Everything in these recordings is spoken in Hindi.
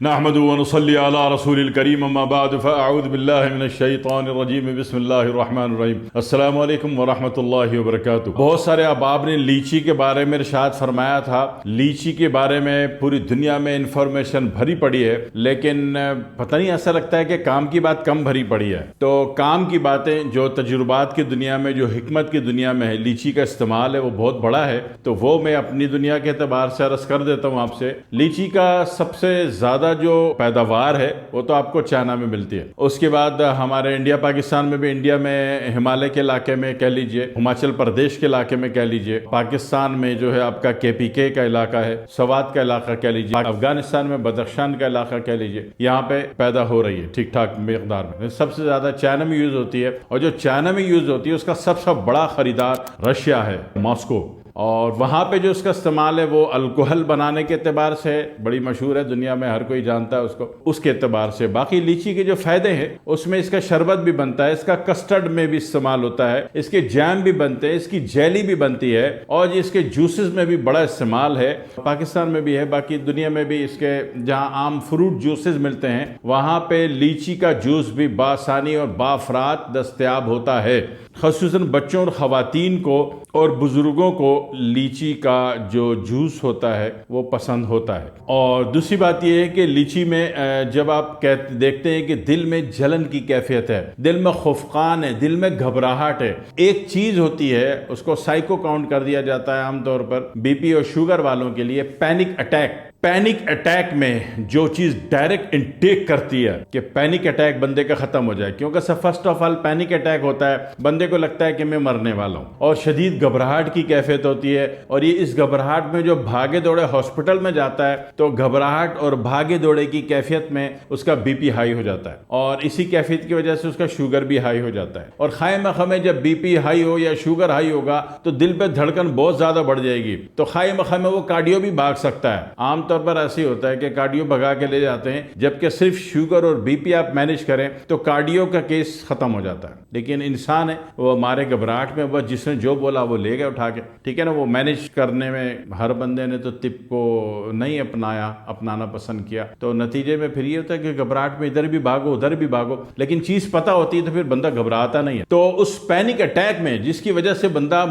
नहमदु व नुसल्ली अला रसूलिल करीम अम्मा बाद फ़अऊज़ु बिल्लाहि मिनश शैतानिर रजीम बिस्मिल्लाहिर रहमानिर रहीम अस्सलामु अलैकुम व रहमतुल्लाहि व बरकातुहू। बहुत सारे अहबाब ने लीची के बारे में इरशाद फरमाया था। लीची के बारे में पूरी दुनिया में इंफॉर्मेशन भरी पड़ी है, लेकिन पता नहीं, ऐसा लगता है कि काम की बात कम भरी पड़ी है। तो काम की बातें जो तजुर्बात की दुनिया में, जो हिकमत की दुनिया में है, लीची का इस्तेमाल है, वो बहुत बड़ा है। तो वो मैं अपनी दुनिया के एतबार से अर्ज कर देता हूँ आपसे। लीची का सबसे ज़्यादा जो पैदावार है वो तो आपको चाइना में मिलती है। उसके बाद हमारे इंडिया पाकिस्तान में भी, इंडिया में हिमालय के इलाके में कह लीजिए, हिमाचल प्रदेश के इलाके में कह लीजिए, पाकिस्तान में जो है आपका KPK का इलाका है, सवात का इलाका कह लीजिए, अफगानिस्तान में बदख्शान का इलाका कह लीजिए, यहाँ पे पैदा हो रही है ठीक ठाक मिकदार में। सबसे ज्यादा चाइना में यूज होती है, और जो चाइना में यूज होती है उसका सबसे बड़ा खरीदार रशिया है, मॉस्को। और वहाँ पे जो उसका इस्तेमाल है वो अल्कोहल बनाने के एतबार से बड़ी मशहूर है, दुनिया में हर कोई जानता है उसको, उसके एतबार से। बाकी लीची के जो फायदे हैं उसमें इसका शरबत भी बनता है, इसका कस्टर्ड में भी इस्तेमाल होता है, इसके जैम भी बनते हैं, इसकी जेली भी बनती है, और इसके जूसेस में भी बड़ा इस्तेमाल है। पाकिस्तान में भी है, बाकी दुनिया में भी इसके जहाँ आम फ्रूट जूसेस मिलते हैं वहाँ पे लीची का जूस भी बासानी और बाफरात दस्तयाब होता है। ख़ुसूसन बच्चों और ख़वातीन को और बुजुर्गों को लीची का जो जूस होता है वो पसंद होता है। और दूसरी बात यह है कि लीची में जब आप देखते हैं कि दिल में जलन की कैफियत है, दिल में खौफकान है, दिल में घबराहट है, एक चीज होती है उसको साइको काउंट कर दिया जाता है आमतौर पर BP और शुगर वालों के लिए, पैनिक अटैक। पैनिक अटैक में जो चीज डायरेक्ट इनटेक करती है कि पैनिक अटैक बंदे का खत्म हो जाए, क्योंकि सब first of all panic attack होता है, बंदे को लगता है कि मैं मरने वाला हूं, और शदीद घबराहट की कैफियत होती है। और ये इस घबराहट में जो भागे दौड़े हॉस्पिटल में जाता है तो घबराहट और भागे दौड़े की कैफियत में उसका BP हाई हो जाता है, और इसी कैफियत की वजह से उसका शुगर भी हाई हो जाता है। और खाए मखामे जब BP हाई हो या शुगर हाई होगा तो दिल पे धड़कन बहुत ज्यादा बढ़ जाएगी, तो खाए मखामे वो कार्डियो भी भाग सकता है। आमतौर पर ऐसे होता है कि कार्डियो भगा के ले जाते हैं, जबकि सिर्फ शुगर और BP आप मैनेज करें तो कार्डियो का केस खत्म हो जाता है। लेकिन इंसान है वो हमारे घबराहट में बस जिसने जो बोला वो ले गया उठा के, ठीक है ना। वो मैनेज करने में हर बंदे ने तो टिप को नहीं अपनाना पसंद किया, तो नतीजे में फिर ये होता है कि घबराहट में इधर भी भागो उधर भी भागो, लेकिन चीज पता होती है तो फिर बंदा घबराता नहीं है। तो उस पैनिक अटैक में जिसकी वजह से बंदा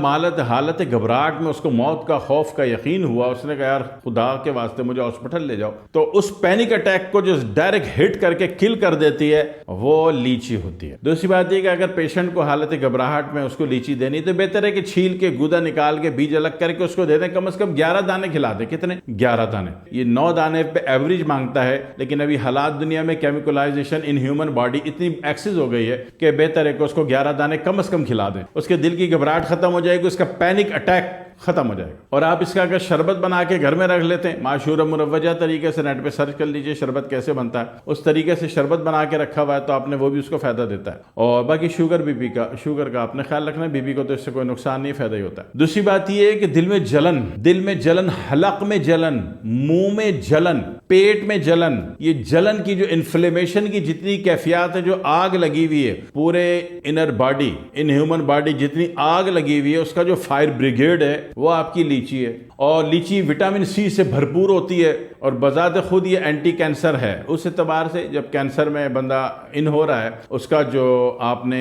हालत घबराहट में उसको मौत का खौफ का यकीन हुआ, उसने कहा यार खुदा के वास्ते मुझे हॉस्पिटल ले जाओ, तो उस पैनिक अटैक को जो डायरेक्ट हिट करके किल कर देती है वो लीची होती है। दूसरी बात यह कि अगर पेशेंट को हालत घबराहट में उसको लीची देनी तो बेहतर है कि छील के गूदा निकाल के बीज अलग करके उसको दे दें। कम से कम 11 दाने खिला दें। कितने? 11 दाने। ये 9 दाने पे एवरेज मांगता है, लेकिन अभी हालात दुनिया में केमिकलाइजेशन इन ह्यूमन बॉडी इतनी एक्सेस हो गई है कि बेहतर है कि उसको 11 दाने कम से कम खिला दें। उसके दिल की घबराहट खत्म हो जाएगी, उसका पैनिक अटैक खत्म हो जाएगा। और आप इसका अगर शरबत बना के घर में रख लेते हैं, माशूर मुरवजा तरीके से नेट पे सर्च कर लीजिए शरबत कैसे बनता है, उस तरीके से शरबत बना के रखा हुआ है तो आपने वो भी उसको फायदा देता है। और बाकी शुगर का आपने ख्याल रखना है, BP को तो इससे कोई नुकसान नहीं, फायदा ही होता है। दूसरी बात यह है कि दिल में जलन, हलक में जलन, मुंह में जलन, पेट में जलन, ये जलन की जो इन्फ्लेमेशन की जितनी कैफियत है, जो आग लगी हुई है पूरे inner body, in human body जितनी आग लगी हुई है, उसका जो फायर ब्रिगेड है वो आपकी लीची है। और लीची विटामिन C से भरपूर होती है और बजाते खुद ये एंटी कैंसर है। उस एतबार से जब कैंसर में बंदा इन हो रहा है, उसका जो आपने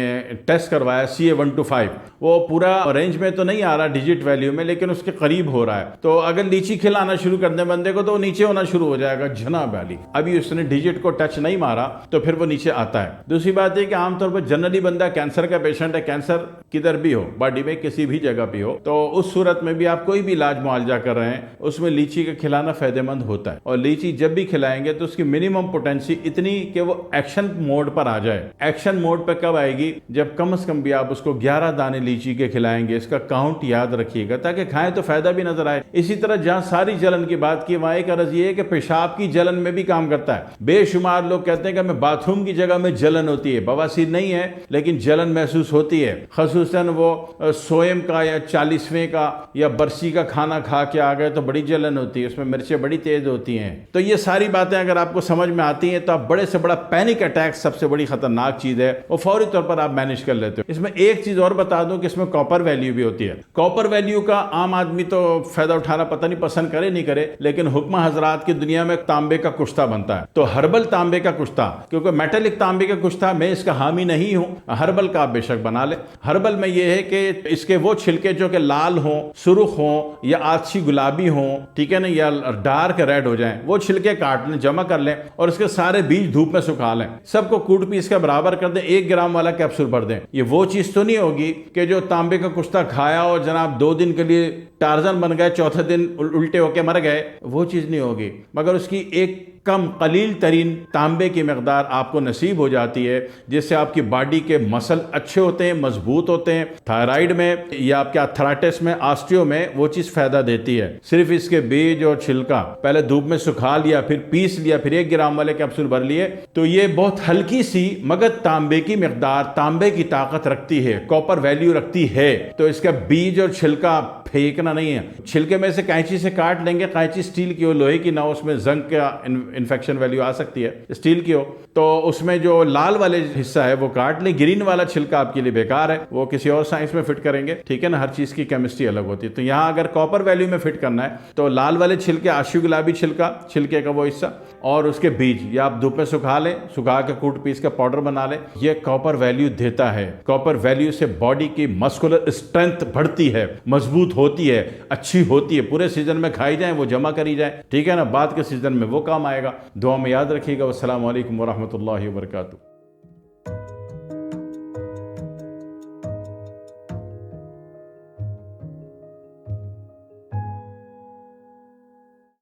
टेस्ट करवाया CA-125 वो पूरा रेंज में तो नहीं आ रहा डिजिट वैल्यू में, लेकिन उसके करीब हो रहा है। तो अगर लीची खिलाना शुरू कर दे बंदे को तो नीचे होना शुरू हो जाएगा झना वाली। अभी उसने डिजिट को टच नहीं मारा तो फिर वो नीचे आता है। दूसरी बात है कि आमतौर पर जनरली बंदा कैंसर का पेशेंट है, कैंसर किधर भी हो, बॉडी में किसी भी जगह भी हो, तो उस सूरत में भी आप कोई भी इलाज मुआवजा कर रहे हैं उसमें लीची का खिलाना फायदेमंद होता है। और लीची जब भी खिलाएंगे तो उसकी मिनिमम पोटेंसी इतनी कि वो एक्शन मोड पर आ जाए। एक्शन मोड पर कब आएगी? जब कम से कम भी आप उसको 11 दाने लीची के खिलाएंगे। इसका काउंट याद रखिएगा ताकि खाएं तो फायदा भी नजर आए। इसी तरह जहां सारी जलन की बात की वहां एक अर्ज ये है कि पेशाब की जलन में भी काम करता है। बेशुमार लोग कहते हैं कि हमें बाथरूम की जगह में जलन होती है, बवासीर नहीं है लेकिन जलन महसूस होती है। खसूसन वो सोयम का या 40वें का या बरसी का खाना खा खा के आ गए तो बड़ी जलन होती है, उसमें मिर्चें बड़ी तेज होती हैं। तो ये सारी बातें अगर आपको समझ में आती हैं तो आप बड़े से बड़ा पैनिक अटैक सबसे बड़ी खतरनाक चीज है, वो फौरी तौर पर आप मैनेज कर लेते हो। इसमें एक चीज और बता दूं कि इसमें कॉपर वैल्यू भी होती है। कॉपर वैल्यू का आम आदमी तो फायदा उठाना पता नहीं पसंद करे नहीं करे, लेकिन हुक्मा हजरात की दुनिया में तांबे का कुश्ता बनता है, तो हर्बल तांबे का कुश्ता, क्योंकि मेटेलिक तांबे का कुश्ता मैं इसका हामी नहीं हूं, हर्बल का आप बेशक बना ले। हर्बल में यह है कि इसके वो छिलके जो कि लाल हों, सुर्ख हों या आछी गुलाबी हों, ठीक है ना, या डार्क रेड हो जाएं, वो छिलके काट लें, जमा कर लें और इसके सारे बीज धूप में सुखा लें, सबको कूट पीस का बराबर कर दें, 1 ग्राम वाला कैप्सूल भर दें। ये वो चीज तो नहीं होगी कि जो तांबे का कुश्ता खाया और जनाब 2 दिन के लिए टार्जन बन गए, चौथे दिन उल्टे होके मर गए, वो चीज नहीं होगी, मगर उसकी एक कम कलील तरीन तांबे की मकदार आपको नसीब हो जाती है, जिससे आपकी बॉडी के मसल अच्छे होते हैं, मजबूत होते हैं। थायराइड में या आपके अर्थराइटिस में, ऑस्टियो में वो चीज़ फायदा देती है। सिर्फ इसके बीज और छिलका पहले धूप में सुखा लिया, फिर पीस लिया, फिर 1 ग्राम वाले कैप्सूल भर लिए, तो ये बहुत हल्की सी मगर तांबे की मकदार, तांबे की ताकत रखती है, कॉपर वैल्यू रखती है। तो इसका बीज और छिलका फेंकना नहीं है। छिलके में से कैंची से काट लेंगे, कैंची स्टील की हो, लोहे की ना हो, उसमें जंग का इन्फेक्शन वैल्यू आ सकती है, स्टील की हो तो उसमें जो लाल वाले हिस्सा है वो काट ले। ग्रीन वाला छिलका आपके लिए बेकार है, वो किसी और साइंस में फिट करेंगे, ठीक है ना, हर चीज की केमिस्ट्री अलग होती है। तो यहाँ अगर कॉपर वैल्यू में फिट करना है तो लाल वाले छिलके, आशु गुलाबी छिलका, छिलके का वो हिस्सा और उसके बीज, ये आप धूप में सुखा लें, सुखा के कूट पीस का पाउडर बना लें, ये कॉपर वैल्यू देता है। कॉपर वैल्यू से बॉडी की मस्कुलर स्ट्रेंथ बढ़ती है, मजबूत होती है, अच्छी होती है। पूरे सीजन में खाई जाए, वो जमा करी जाए, ठीक है ना, बाद के सीजन में वो काम आएगा। दुआ में याद रखिएगा। अस्सलामु अलैकुम वरहमतुल्लाहि वबरकातुहू।